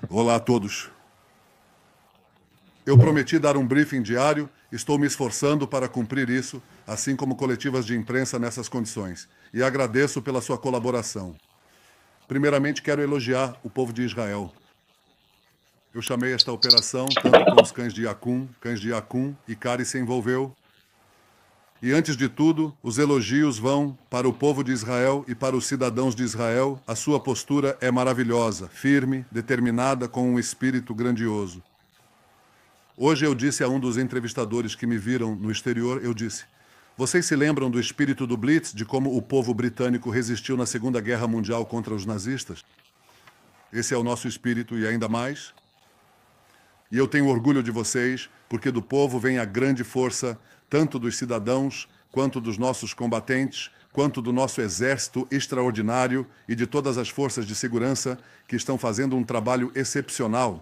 Olá a todos. Eu prometi dar um briefing diário, estou me esforçando para cumprir isso, assim como coletivas de imprensa nessas condições, e agradeço pela sua colaboração. Primeiramente, quero elogiar o povo de Israel. Eu chamei esta operação tanto com os cães de Yacum, e Cari se envolveu. E antes de tudo, os elogios vão para o povo de Israel e para os cidadãos de Israel. A sua postura é maravilhosa, firme, determinada, com um espírito grandioso. Hoje eu disse a um dos entrevistadores que me viram no exterior, eu disse: vocês se lembram do espírito do Blitz, de como o povo britânico resistiu na Segunda Guerra Mundial contra os nazistas? Esse é o nosso espírito e ainda mais. E eu tenho orgulho de vocês, porque do povo vem a grande força, tanto dos cidadãos, quanto dos nossos combatentes, quanto do nosso exército extraordinário e de todas as forças de segurança que estão fazendo um trabalho excepcional.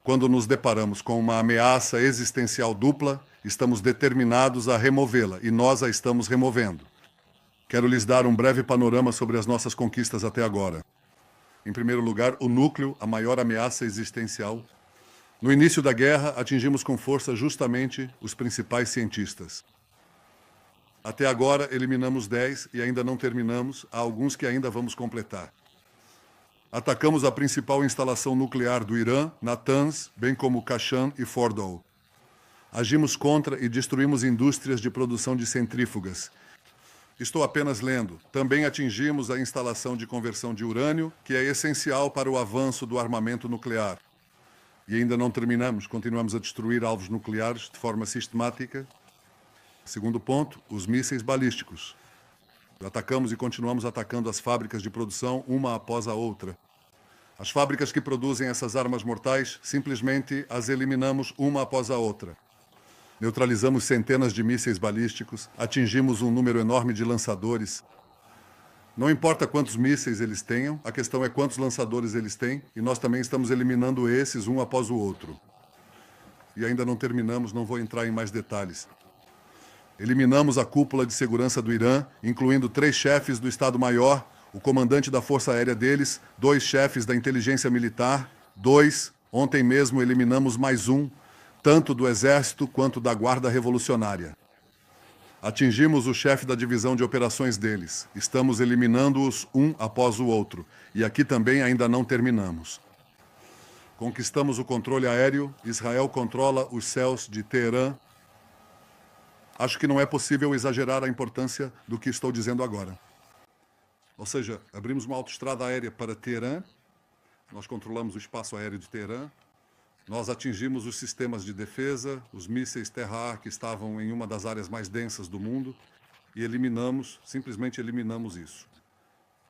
Quando nos deparamos com uma ameaça existencial dupla, estamos determinados a removê-la, e nós a estamos removendo. Quero lhes dar um breve panorama sobre as nossas conquistas até agora. Em primeiro lugar, o núcleo, a maior ameaça existencial. No início da guerra, atingimos com força justamente os principais cientistas. Até agora, eliminamos 10 e ainda não terminamos, há alguns que ainda vamos completar. Atacamos a principal instalação nuclear do Irã, Natanz, bem como Kashan e Fordow. Agimos contra e destruímos indústrias de produção de centrífugas. Estou apenas lendo. Também atingimos a instalação de conversão de urânio, que é essencial para o avanço do armamento nuclear. E ainda não terminamos, continuamos a destruir alvos nucleares de forma sistemática. Segundo ponto, os mísseis balísticos. Atacamos e continuamos atacando as fábricas de produção, uma após a outra. As fábricas que produzem essas armas mortais, simplesmente as eliminamos uma após a outra. Neutralizamos centenas de mísseis balísticos, atingimos um número enorme de lançadores. Não importa quantos mísseis eles tenham, a questão é quantos lançadores eles têm, e nós também estamos eliminando esses um após o outro. E ainda não terminamos, não vou entrar em mais detalhes. Eliminamos a cúpula de segurança do Irã, incluindo 3 chefes do Estado-Maior, o comandante da Força Aérea deles, 2 chefes da inteligência militar, 2, ontem mesmo eliminamos mais um, tanto do Exército quanto da Guarda Revolucionária. Atingimos o chefe da divisão de operações deles. Estamos eliminando-os um após o outro. E aqui também ainda não terminamos. Conquistamos o controle aéreo. Israel controla os céus de Teherã. Acho que não é possível exagerar a importância do que estou dizendo agora. Ou seja, abrimos uma autoestrada aérea para Teherã. Nós controlamos o espaço aéreo de Teherã. Nós atingimos os sistemas de defesa, os mísseis terra-ar que estavam em uma das áreas mais densas do mundo e simplesmente eliminamos isso.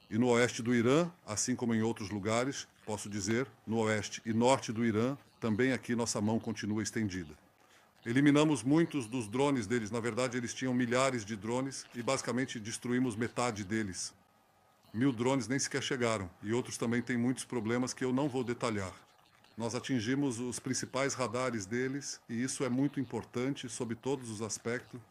E no oeste do Irã, assim como em outros lugares, posso dizer, no oeste e norte do Irã, também aqui nossa mão continua estendida. Eliminamos muitos dos drones deles, na verdade eles tinham milhares de drones e basicamente destruímos metade deles. 1000 drones nem sequer chegaram e outros também têm muitos problemas que eu não vou detalhar. Nós atingimos os principais radares deles, e isso é muito importante sob todos os aspectos.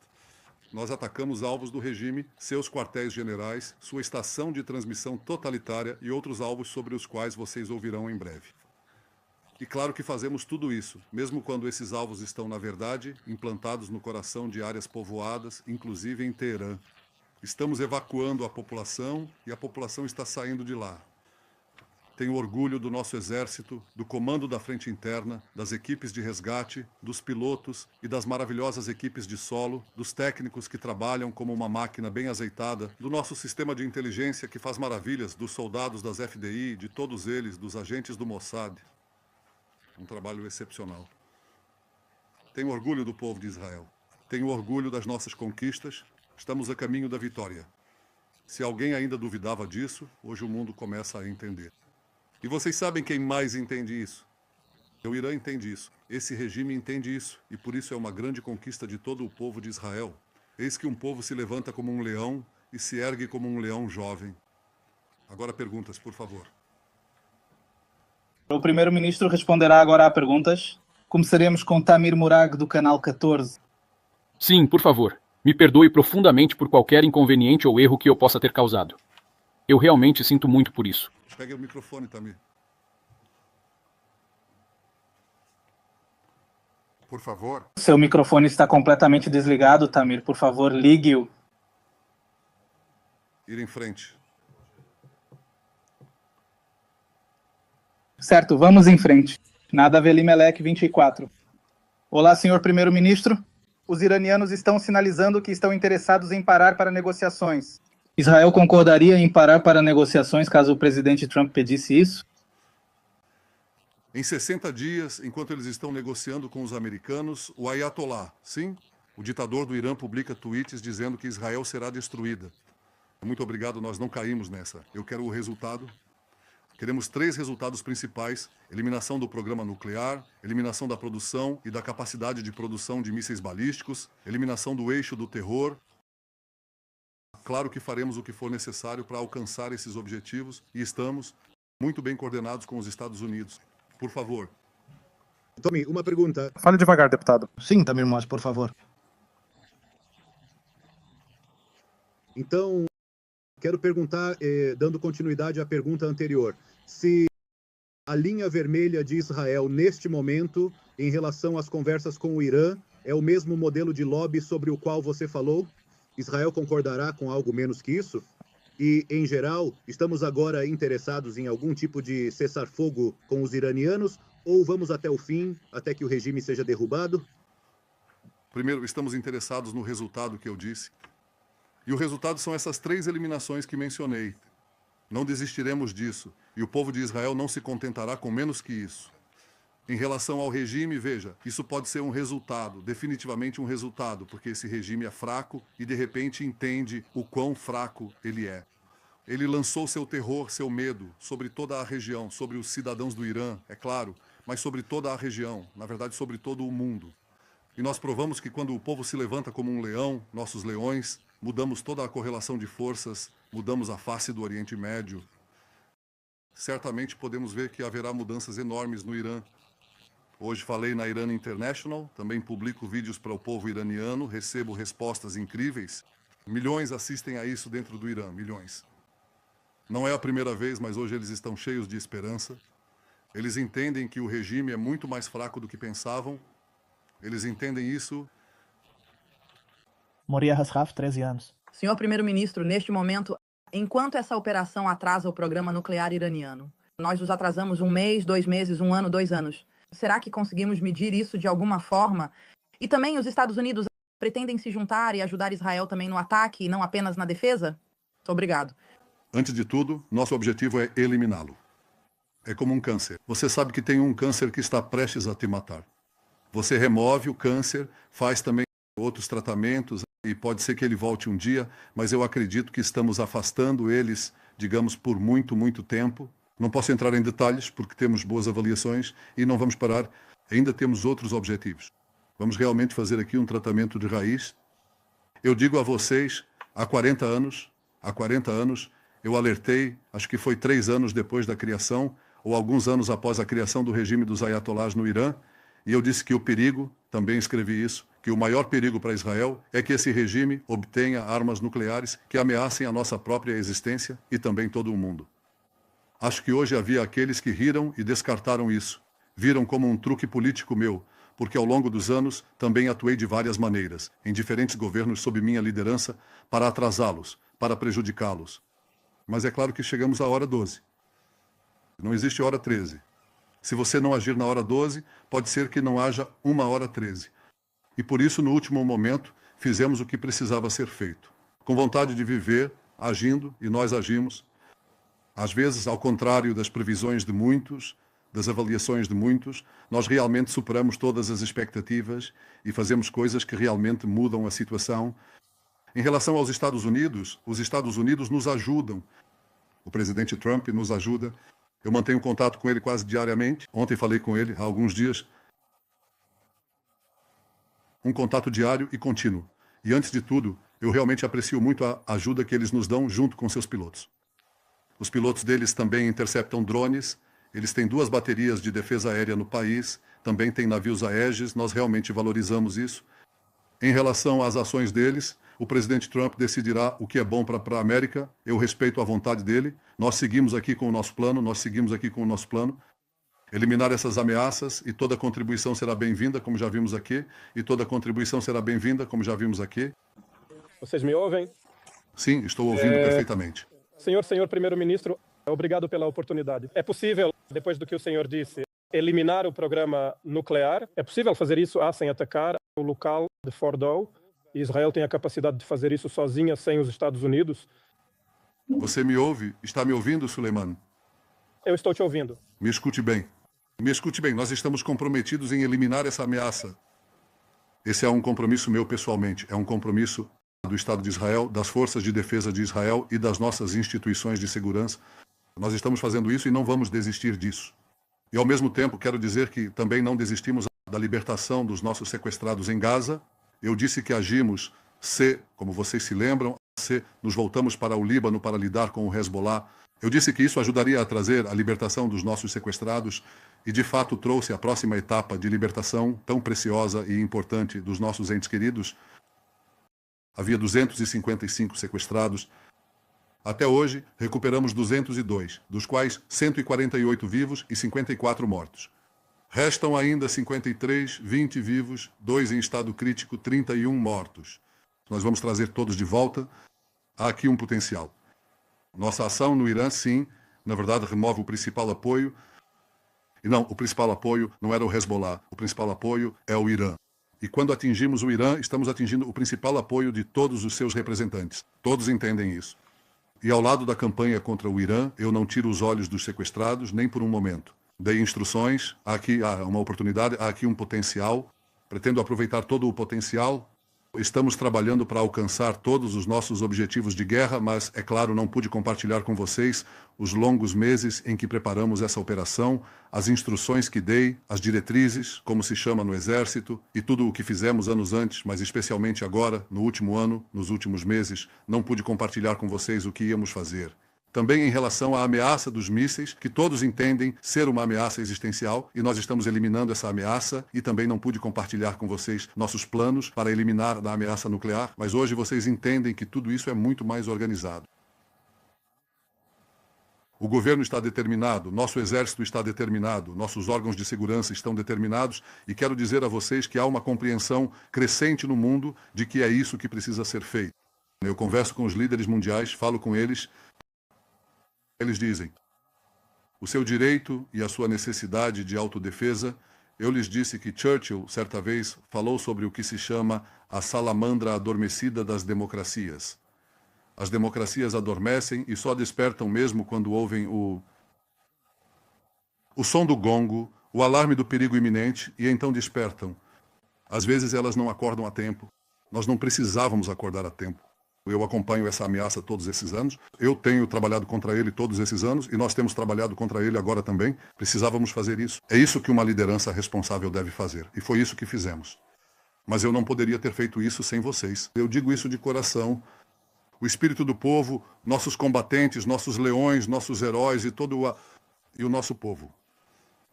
Nós atacamos alvos do regime, seus quartéis generais, sua estação de transmissão totalitária e outros alvos sobre os quais vocês ouvirão em breve. E claro que fazemos tudo isso, mesmo quando esses alvos estão, na verdade, implantados no coração de áreas povoadas, inclusive em Teherã. Estamos evacuando a população e a população está saindo de lá. Tenho orgulho do nosso exército, do comando da frente interna, das equipes de resgate, dos pilotos e das maravilhosas equipes de solo, dos técnicos que trabalham como uma máquina bem azeitada, do nosso sistema de inteligência que faz maravilhas, dos soldados das FDI, de todos eles, dos agentes do Mossad. Um trabalho excepcional. Tenho orgulho do povo de Israel. Tenho orgulho das nossas conquistas. Estamos a caminho da vitória. Se alguém ainda duvidava disso, hoje o mundo começa a entender. E vocês sabem quem mais entende isso? O Irã entende isso. Esse regime entende isso. E por isso é uma grande conquista de todo o povo de Israel. Eis que um povo se levanta como um leão e se ergue como um leão jovem. Agora perguntas, por favor. O primeiro-ministro responderá agora a perguntas. Começaremos com Tamir Murag, do Canal 14. Sim, por favor. Me perdoe profundamente por qualquer inconveniente ou erro que eu possa ter causado. Eu realmente sinto muito por isso. Pegue o microfone, Tamir. Por favor. Seu microfone está completamente desligado, Tamir. Por favor, ligue-o. Ir em frente. Certo, vamos em frente. Nadav Elimelech 24. Olá, senhor primeiro-ministro. Os iranianos estão sinalizando que estão interessados em parar para negociações. Israel concordaria em parar para negociações caso o presidente Trump pedisse isso? Em 60 dias, enquanto eles estão negociando com os americanos, o Ayatollah, sim, o ditador do Irã, publica tweets dizendo que Israel será destruída. Muito obrigado, nós não caímos nessa. Eu quero o resultado. Queremos 3 resultados principais: eliminação do programa nuclear, eliminação da produção e da capacidade de produção de mísseis balísticos, eliminação do eixo do terror. Claro que faremos o que for necessário para alcançar esses objetivos e estamos muito bem coordenados com os Estados Unidos. Por favor. Tommy, uma pergunta. Fale devagar, deputado. Sim, Tamir Moaz, por favor. Então, quero perguntar, dando continuidade à pergunta anterior, se a linha vermelha de Israel, neste momento, em relação às conversas com o Irã, é o mesmo modelo de lobby sobre o qual você falou? Israel concordará com algo menos que isso? E, em geral, estamos agora interessados em algum tipo de cessar-fogo com os iranianos ou vamos até o fim, até que o regime seja derrubado? Primeiro, estamos interessados no resultado que eu disse. E o resultado são essas 3 eliminações que mencionei. Não desistiremos disso. E o povo de Israel não se contentará com menos que isso. Em relação ao regime, veja, isso pode ser um resultado, definitivamente um resultado, porque esse regime é fraco e de repente entende o quão fraco ele é. Ele lançou seu terror, seu medo sobre toda a região, sobre os cidadãos do Irã, é claro, mas sobre toda a região, na verdade sobre todo o mundo. E nós provamos que quando o povo se levanta como um leão, nossos leões, mudamos toda a correlação de forças, mudamos a face do Oriente Médio. Certamente podemos ver que haverá mudanças enormes no Irã. Hoje falei na Iran International, também publico vídeos para o povo iraniano, recebo respostas incríveis. Milhões assistem a isso dentro do Irã, milhões. Não é a primeira vez, mas hoje eles estão cheios de esperança. Eles entendem que o regime é muito mais fraco do que pensavam. Eles entendem isso. Moria Hasraf, 13 anos. Senhor primeiro-ministro, neste momento, enquanto essa operação atrasa o programa nuclear iraniano, nós nos atrasamos 1 mês, 2 meses, 1 ano, 2 anos. Será que conseguimos medir isso de alguma forma? E também os Estados Unidos pretendem se juntar e ajudar Israel também no ataque e não apenas na defesa? Muito obrigado. Antes de tudo, nosso objetivo é eliminá-lo. É como um câncer. Você sabe que tem um câncer que está prestes a te matar. Você remove o câncer, faz também outros tratamentos e pode ser que ele volte um dia, mas eu acredito que estamos afastando eles, digamos, por muito, muito tempo. Não posso entrar em detalhes porque temos boas avaliações e não vamos parar. Ainda temos outros objetivos. Vamos realmente fazer aqui um tratamento de raiz. Eu digo a vocês, há 40 anos, eu alertei, acho que foi 3 anos depois da criação, ou alguns anos após a criação do regime dos Ayatollahs no Irã, e eu disse que o perigo, também escrevi isso, que o maior perigo para Israel é que esse regime obtenha armas nucleares que ameacem a nossa própria existência e também todo o mundo. Acho que hoje havia aqueles que riram e descartaram isso. Viram como um truque político meu, porque ao longo dos anos também atuei de várias maneiras, em diferentes governos sob minha liderança, para atrasá-los, para prejudicá-los. Mas é claro que chegamos à hora 12. Não existe hora 13. Se você não agir na hora 12, pode ser que não haja uma hora 13. E por isso, no último momento, fizemos o que precisava ser feito. Com vontade de viver, agindo, e nós agimos. Às vezes, ao contrário das previsões de muitos, das avaliações de muitos, nós realmente superamos todas as expectativas e fazemos coisas que realmente mudam a situação. Em relação aos Estados Unidos, os Estados Unidos nos ajudam. O presidente Trump nos ajuda. Eu mantenho contato com ele quase diariamente. Ontem falei com ele há alguns dias. Um contato diário e contínuo. E antes de tudo, eu realmente aprecio muito a ajuda que eles nos dão junto com seus pilotos. Os pilotos deles também interceptam drones. Eles têm 2 baterias de defesa aérea no país. Também têm navios Aegis. Nós realmente valorizamos isso. Em relação às ações deles, o presidente Trump decidirá o que é bom para a América. Eu respeito a vontade dele. Nós seguimos aqui com o nosso plano. eliminar essas ameaças e toda contribuição será bem-vinda, como já vimos aqui, e toda contribuição será bem-vinda, como já vimos aqui. Vocês me ouvem? Sim, estou ouvindo perfeitamente. Senhor primeiro-ministro, obrigado pela oportunidade. É possível, depois do que o senhor disse, eliminar o programa nuclear? É possível fazer isso sem atacar o local de Fordow? Israel tem a capacidade de fazer isso sozinha, sem os Estados Unidos? Você me ouve? Está me ouvindo, Suleiman? Eu estou te ouvindo. Me escute bem. Me escute bem. Nós estamos comprometidos em eliminar essa ameaça. Esse é um compromisso meu pessoalmente. É um compromisso do Estado de Israel, das forças de defesa de Israel e das nossas instituições de segurança. Nós estamos fazendo isso e não vamos desistir disso. E, ao mesmo tempo, quero dizer que também não desistimos da libertação dos nossos sequestrados em Gaza. Eu disse que agimos se, como vocês se lembram, se nos voltamos para o Líbano para lidar com o Hezbollah. Eu disse que isso ajudaria a trazer a libertação dos nossos sequestrados e, de fato, trouxe a próxima etapa de libertação tão preciosa e importante dos nossos entes queridos. Havia 255 sequestrados. Até hoje, recuperamos 202, dos quais 148 vivos e 54 mortos. Restam ainda 53, 20 vivos, 2 em estado crítico, 31 mortos. Nós vamos trazer todos de volta. Há aqui um potencial. Nossa ação no Irã, sim, na verdade, remove o principal apoio. E não, o principal apoio não era o Hezbollah. O principal apoio é o Irã. E quando atingimos o Irã, estamos atingindo o principal apoio de todos os seus representantes. Todos entendem isso. E ao lado da campanha contra o Irã, eu não tiro os olhos dos sequestrados, nem por um momento. Dei instruções, aqui há uma oportunidade, há aqui um potencial. Pretendo aproveitar todo o potencial. Estamos trabalhando para alcançar todos os nossos objetivos de guerra, mas, é claro, não pude compartilhar com vocês os longos meses em que preparamos essa operação, as instruções que dei, as diretrizes, como se chama no Exército, e tudo o que fizemos anos antes, mas especialmente agora, no último ano, nos últimos meses, não pude compartilhar com vocês o que íamos fazer. Também em relação à ameaça dos mísseis, que todos entendem ser uma ameaça existencial, e nós estamos eliminando essa ameaça, e também não pude compartilhar com vocês nossos planos para eliminar a ameaça nuclear, mas hoje vocês entendem que tudo isso é muito mais organizado. O governo está determinado, nosso exército está determinado, nossos órgãos de segurança estão determinados, e quero dizer a vocês que há uma compreensão crescente no mundo de que é isso que precisa ser feito. Eu converso com os líderes mundiais, falo com eles. Eles dizem, o seu direito e a sua necessidade de autodefesa. Eu lhes disse que Churchill, certa vez, falou sobre o que se chama a salamandra adormecida das democracias. As democracias adormecem e só despertam mesmo quando ouvem o som do gongo, o alarme do perigo iminente, e então despertam. Às vezes elas não acordam a tempo. Nós não precisávamos acordar a tempo. Eu acompanho essa ameaça todos esses anos. Eu tenho trabalhado contra ele todos esses anos e nós temos trabalhado contra ele agora também. Precisávamos fazer isso. É isso que uma liderança responsável deve fazer. E foi isso que fizemos. Mas eu não poderia ter feito isso sem vocês. Eu digo isso de coração. O espírito do povo, nossos combatentes, nossos leões, nossos heróis e e o nosso povo.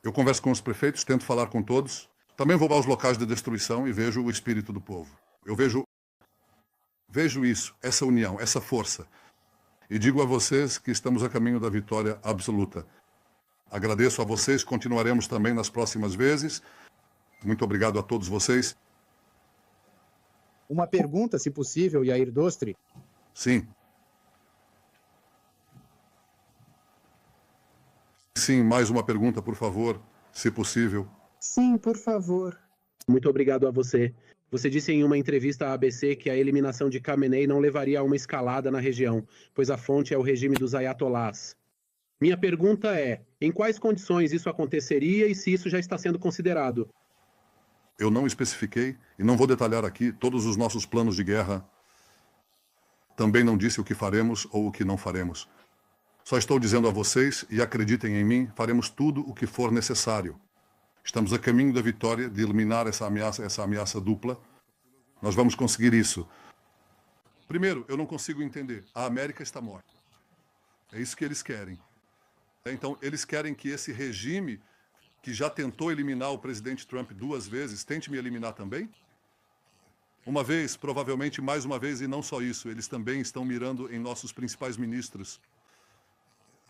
Eu converso com os prefeitos, tento falar com todos. Também vou aos locais de destruição e vejo o espírito do povo. Eu vejo isso, essa união, essa força. E digo a vocês que estamos a caminho da vitória absoluta. Agradeço a vocês, continuaremos também nas próximas vezes. Muito obrigado a todos vocês. Uma pergunta, se possível, Yair Dostri. Sim. Sim, mais uma pergunta, por favor, se possível. Sim, por favor. Muito obrigado a você. Você disse em uma entrevista à ABC que a eliminação de Khamenei não levaria a uma escalada na região, pois a fonte é o regime dos ayatolás. Minha pergunta é, em quais condições isso aconteceria e se isso já está sendo considerado? Eu não especifiquei e não vou detalhar aqui todos os nossos planos de guerra. Também não disse o que faremos ou o que não faremos. Só estou dizendo a vocês, e acreditem em mim, faremos tudo o que for necessário. Estamos a caminho da vitória, de eliminar essa ameaça dupla. Nós vamos conseguir isso. Primeiro, eu não consigo entender. A América está morta. É isso que eles querem. Então, eles querem que esse regime, que já tentou eliminar o presidente Trump 2 vezes, tente me eliminar também? Uma vez, provavelmente mais uma vez, e não só isso, eles também estão mirando em nossos principais ministros.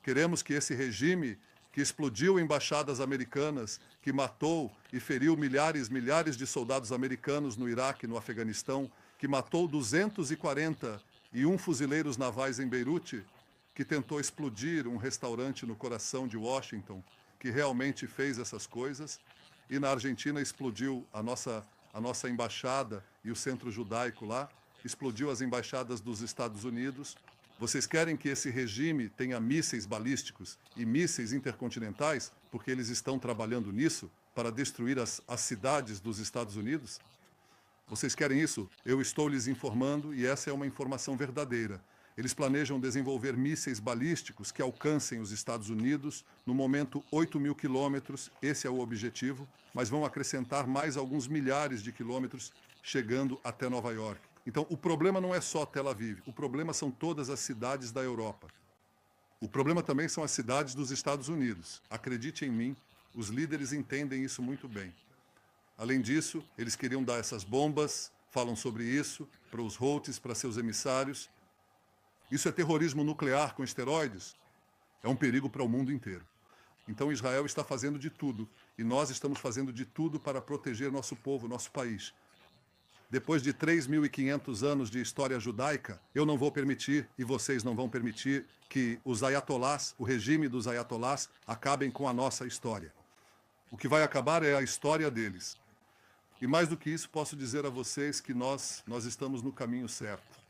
Queremos que esse regime que explodiu embaixadas americanas, que matou e feriu milhares de soldados americanos no Iraque, no Afeganistão, que matou 241 fuzileiros navais em Beirute, que tentou explodir um restaurante no coração de Washington, que realmente fez essas coisas, e na Argentina explodiu a nossa embaixada e o centro judaico lá, explodiu as embaixadas dos Estados Unidos. Vocês querem que esse regime tenha mísseis balísticos e mísseis intercontinentais, porque eles estão trabalhando nisso para destruir as cidades dos Estados Unidos? Vocês querem isso? Eu estou lhes informando e essa é uma informação verdadeira. Eles planejam desenvolver mísseis balísticos que alcancem os Estados Unidos, no momento 8.000 quilômetros, esse é o objetivo, mas vão acrescentar mais alguns milhares de quilômetros, chegando até Nova York. Então, o problema não é só Tel Aviv, o problema são todas as cidades da Europa. O problema também são as cidades dos Estados Unidos. Acredite em mim, os líderes entendem isso muito bem. Além disso, eles queriam dar essas bombas, falam sobre isso, para os Houthis, para seus emissários. Isso é terrorismo nuclear com esteroides? É um perigo para o mundo inteiro. Então Israel está fazendo de tudo, e nós estamos fazendo de tudo para proteger nosso povo, nosso país. Depois de 3.500 anos de história judaica, eu não vou permitir, e vocês não vão permitir, que os ayatolás, o regime dos ayatolás, acabem com a nossa história. O que vai acabar é a história deles. E mais do que isso, posso dizer a vocês que nós estamos no caminho certo.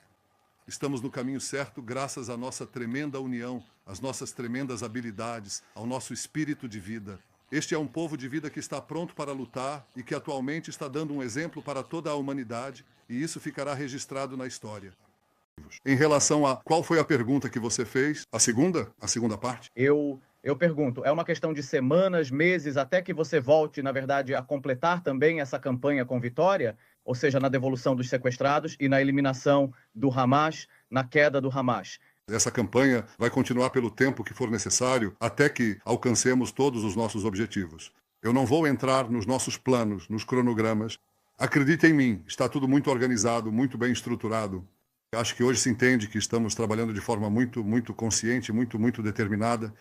Estamos no caminho certo graças à nossa tremenda união, às nossas tremendas habilidades, ao nosso espírito de vida. Este é um povo de vida que está pronto para lutar e que atualmente está dando um exemplo para toda a humanidade, e isso ficará registrado na história. Em relação a qual foi a pergunta que você fez, a segunda parte? Eu pergunto, é uma questão de semanas, meses, até que você volte, na verdade, a completar também essa campanha com vitória? Ou seja, na devolução dos sequestrados e na eliminação do Hamas, na queda do Hamas. Essa campanha vai continuar pelo tempo que for necessário até que alcancemos todos os nossos objetivos. Eu não vou entrar nos nossos planos, nos cronogramas. Acredite em mim, está tudo muito organizado, muito bem estruturado. Acho que hoje se entende que estamos trabalhando de forma muito consciente, muito determinada.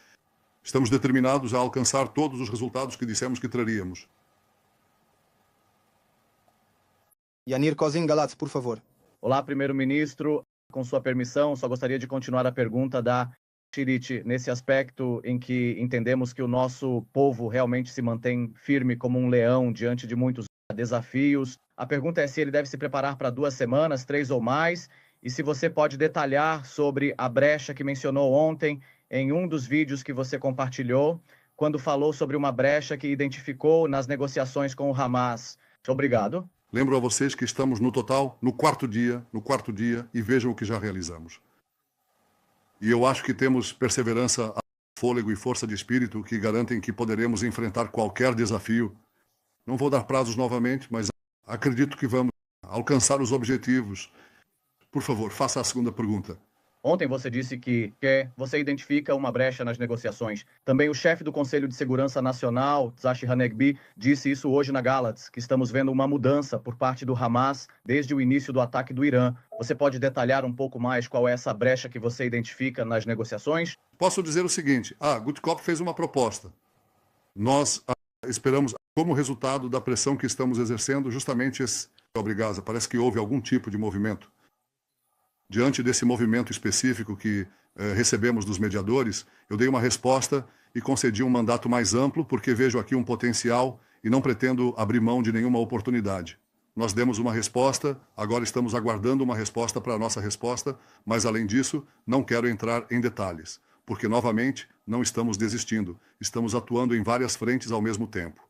Estamos determinados a alcançar todos os resultados que dissemos que traríamos. Yanir Kozin Galatz, por favor. Olá, primeiro-ministro. Com sua permissão, só gostaria de continuar a pergunta da Shirit, nesse aspecto em que entendemos que o nosso povo realmente se mantém firme como um leão diante de muitos desafios. A pergunta é se ele deve se preparar para 2 semanas, 3 ou mais, e se você pode detalhar sobre a brecha que mencionou ontem em um dos vídeos que você compartilhou, quando falou sobre uma brecha que identificou nas negociações com o Hamas. Obrigado. Lembro a vocês que estamos no total no quarto dia, e vejam o que já realizamos. E eu acho que temos perseverança, fôlego e força de espírito que garantem que poderemos enfrentar qualquer desafio. Não vou dar prazos novamente, mas acredito que vamos alcançar os objetivos. Por favor, faça a segunda pergunta. Ontem você disse que você identifica uma brecha nas negociações. Também o chefe do Conselho de Segurança Nacional, Tzachi Hanegbi, disse isso hoje na Galatz, que estamos vendo uma mudança por parte do Hamas desde o início do ataque do Irã. Você pode detalhar um pouco mais qual é essa brecha que você identifica nas negociações? Posso dizer o seguinte, Gutkopf fez uma proposta. Nós esperamos, como resultado da pressão que estamos exercendo, justamente esse Gaza. Parece que houve algum tipo de movimento. Diante desse movimento específico que recebemos dos mediadores, eu dei uma resposta e concedi um mandato mais amplo, porque vejo aqui um potencial e não pretendo abrir mão de nenhuma oportunidade. Nós demos uma resposta, agora estamos aguardando uma resposta para a nossa resposta, mas além disso, não quero entrar em detalhes, porque novamente não estamos desistindo, estamos atuando em várias frentes ao mesmo tempo.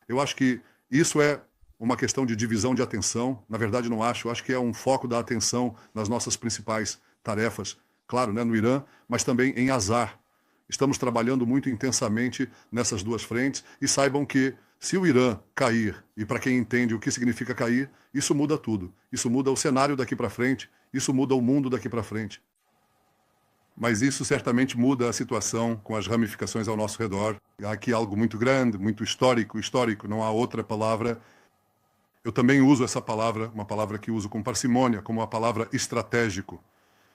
Eu acho que isso é uma questão de divisão de atenção. Na verdade, não acho. Acho que é um foco da atenção nas nossas principais tarefas, claro, no Irã, mas também em Azar. Estamos trabalhando muito intensamente nessas 2 frentes e saibam que se o Irã cair, e para quem entende o que significa cair, isso muda tudo. Isso muda o cenário daqui para frente, isso muda o mundo daqui para frente. Mas isso certamente muda a situação com as ramificações ao nosso redor. Há aqui algo muito grande, muito histórico, não há outra palavra. Eu também uso essa palavra, uma palavra que uso com parcimônia, como a palavra estratégico.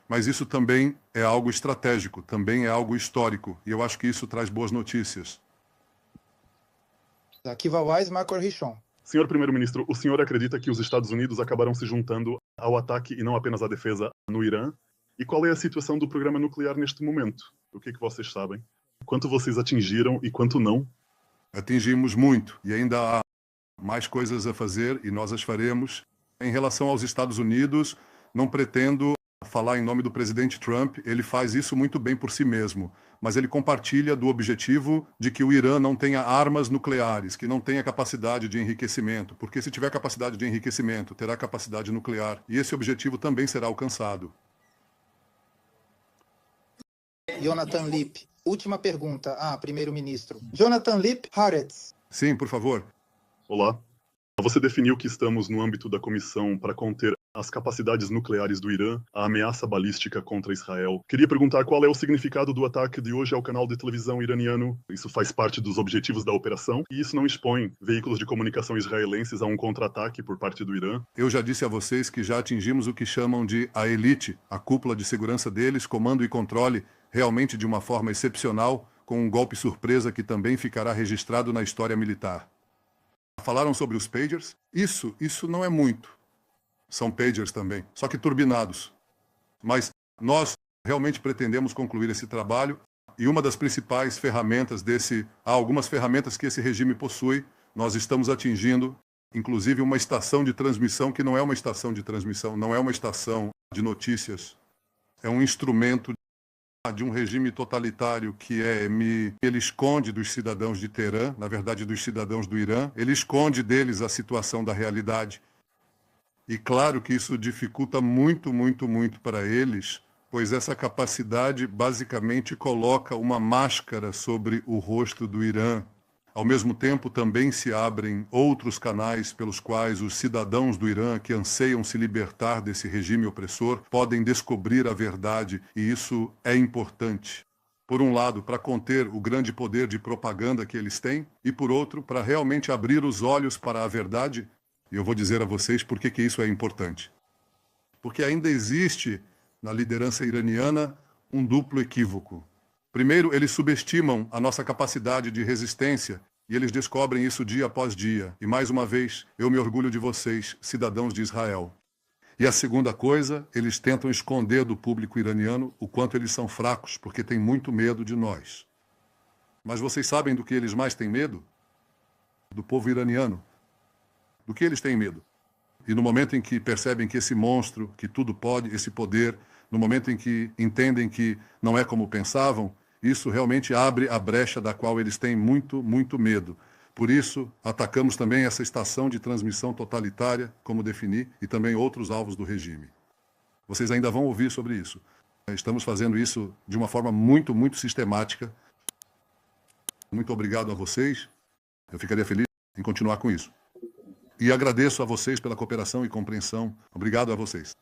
mas isso também é algo estratégico, também é algo histórico, e eu acho que isso traz boas notícias. Akiva Wise, Marco Richon. Senhor Primeiro-Ministro, o senhor acredita que os Estados Unidos acabaram se juntando ao ataque e não apenas à defesa no Irã? E qual é a situação do programa nuclear neste momento? O que é que vocês sabem? Quanto vocês atingiram e quanto não? Atingimos muito e ainda há mais coisas a fazer e nós as faremos. Em relação aos Estados Unidos, não pretendo falar em nome do presidente Trump, ele faz isso muito bem por si mesmo, mas ele compartilha do objetivo de que o Irã não tenha armas nucleares, que não tenha capacidade de enriquecimento, porque se tiver capacidade de enriquecimento, terá capacidade nuclear, e esse objetivo também será alcançado. Jonathan Lipp. Última pergunta. Primeiro-ministro. Jonathan Lipp, Haaretz. Sim, por favor. Olá. Você definiu que estamos no âmbito da comissão para conter as capacidades nucleares do Irã, a ameaça balística contra Israel. Queria perguntar qual é o significado do ataque de hoje ao canal de televisão iraniano. Isso faz parte dos objetivos da operação e isso não expõe veículos de comunicação israelenses a um contra-ataque por parte do Irã? Eu já disse a vocês que já atingimos o que chamam de a elite, a cúpula de segurança deles, comando e controle realmente de uma forma excepcional, com um golpe surpresa que também ficará registrado na história militar. Falaram sobre os pagers? Isso não é muito. São pagers também, só que turbinados. Mas nós realmente pretendemos concluir esse trabalho e uma das principais ferramentas há algumas ferramentas que esse regime possui, nós estamos atingindo, inclusive uma estação de transmissão que não é uma estação de transmissão, não é uma estação de notícias, é um instrumento de um regime totalitário que ele esconde dos cidadãos de Teherã, na verdade dos cidadãos do Irã, ele esconde deles a situação da realidade. E claro que isso dificulta muito, muito, muito para eles, pois essa capacidade basicamente coloca uma máscara sobre o rosto do Irã. Ao mesmo tempo, também se abrem outros canais pelos quais os cidadãos do Irã que anseiam se libertar desse regime opressor podem descobrir a verdade, e isso é importante. Por um lado, para conter o grande poder de propaganda que eles têm, e por outro, para realmente abrir os olhos para a verdade. E eu vou dizer a vocês por que isso é importante. Porque ainda existe na liderança iraniana um duplo equívoco. Primeiro, eles subestimam a nossa capacidade de resistência e eles descobrem isso dia após dia. E mais uma vez, eu me orgulho de vocês, cidadãos de Israel. E a segunda coisa, eles tentam esconder do público iraniano o quanto eles são fracos, porque têm muito medo de nós. Mas vocês sabem do que eles mais têm medo? Do povo iraniano. Do que eles têm medo? E no momento em que percebem que esse monstro, que tudo pode, esse poder, no momento em que entendem que não é como pensavam, isso realmente abre a brecha da qual eles têm muito, muito medo. Por isso, atacamos também essa estação de transmissão totalitária, como defini, e também outros alvos do regime. Vocês ainda vão ouvir sobre isso. Estamos fazendo isso de uma forma muito, muito sistemática. Muito obrigado a vocês. Eu ficaria feliz em continuar com isso. E agradeço a vocês pela cooperação e compreensão. Obrigado a vocês.